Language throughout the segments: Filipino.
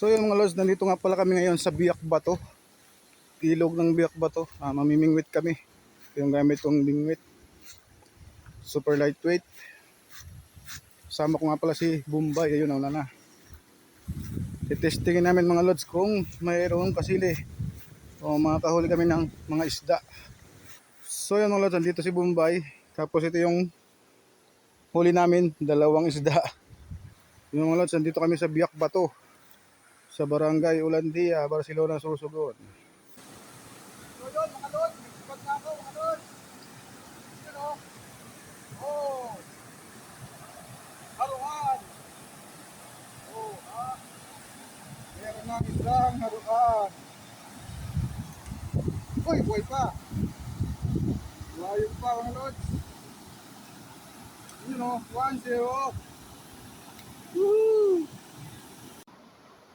So yun mga lods, nandito nga pala kami ngayon sa Biak Bato. Ilog ng Biak Bato. Mamimingwit kami. Yung gamit kong bingwit. Super lightweight. Sama ko nga pala si Bombay. Ayun, nauna na. Titestingin namin mga lods kung mayroong kasili. O makakahuli kami ng mga isda. So yun mga lods, nandito si Bombay. Tapos ito yung huli namin, dalawang isda. Yung mga lods, nandito kami sa Biak Bato. Sa Barangay Ulandia, Barcelona, Sorsogon. So yun mga lods, nagsipat na ako mga lods. Yun o. Oh. Haruan. Oh, meron na isang haruan. Uy, buhay pa. Layo pa mga lods. Yun o, 1-0. Woo!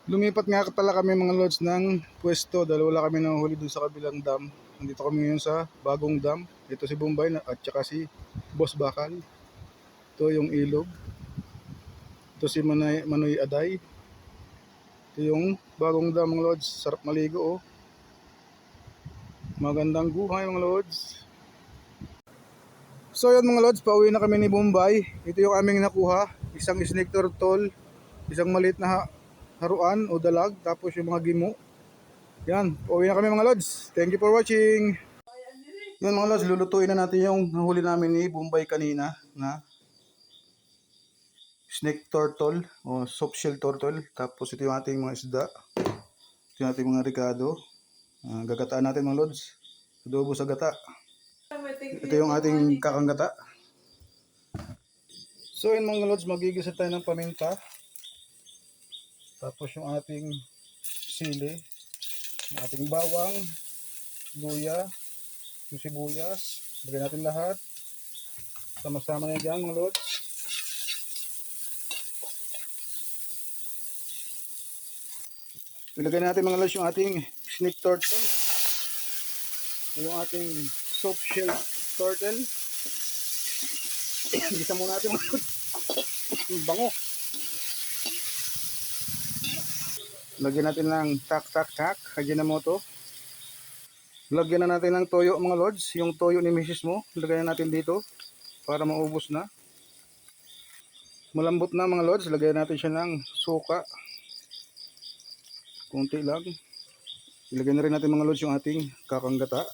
Lumipat nga pala kami mga lods ng pwesto dahil wala kami nahuli dun sa kabilang dam. Nandito kami ngayon sa bagong dam. Ito si Bombay at saka si Boss Bakal. Ito yung ilog. Ito si Manoy Aday. Ito yung bagong dam mga lods. Sarap maligo oh. Magandang buhay mga lods. So yan mga lods, pauwi na kami ni Bombay. Ito yung aming nakuha. Isang snake turtle, isang maliit na haruan o dalag, tapos yung mga gimo. Yan, pauwi na kami mga lods. Thank you for watching. Yan mga lods, lulutuin na natin yung nahuli namin ni Bombay kanina na snake turtle o soft shell turtle. Tapos ito yung ating mga isda. Ito yung ating mga ricado. Gagataan natin mga lods. Adobo sa gata. Ito yung ating kakanggata. So yun mga lods, magigisa tayo ng paminta. Tapos yung ating sili, yung ating bawang, luya, yung sibuyas. Lagyan natin lahat. Sama-sama na dyan mga lods. Ilagay natin mga lods yung ating snake turtle. Yung ating soft shell turtle. Gisa muna natin mga lods. Yung bango. Lagyan natin ng tak. Hajinomoto. Lagyan na natin ng toyo mga lods. Yung toyo ni misis mo. Lagyan natin dito. Para maubos na. Malambot na mga lods. Lagyan natin siya ng suka. Kunti lang. Ilagay na rin natin mga lods yung ating kakanggata.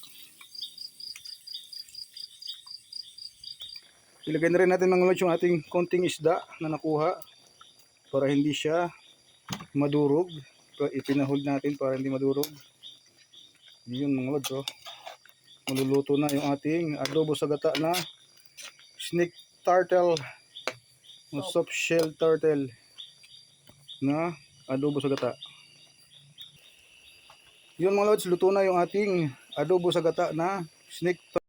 Ilagay na rin natin mga lods yung ating konting isda na nakuha. Para hindi siya madurog. Ipinahod natin para hindi madurog. Yun mga lods oh. Maluluto na yung ating adobo sa gata na snake turtle o soft shell turtle na adobo sa gata. Yun mga lods, luto na yung ating adobo sa gata na snake turtle.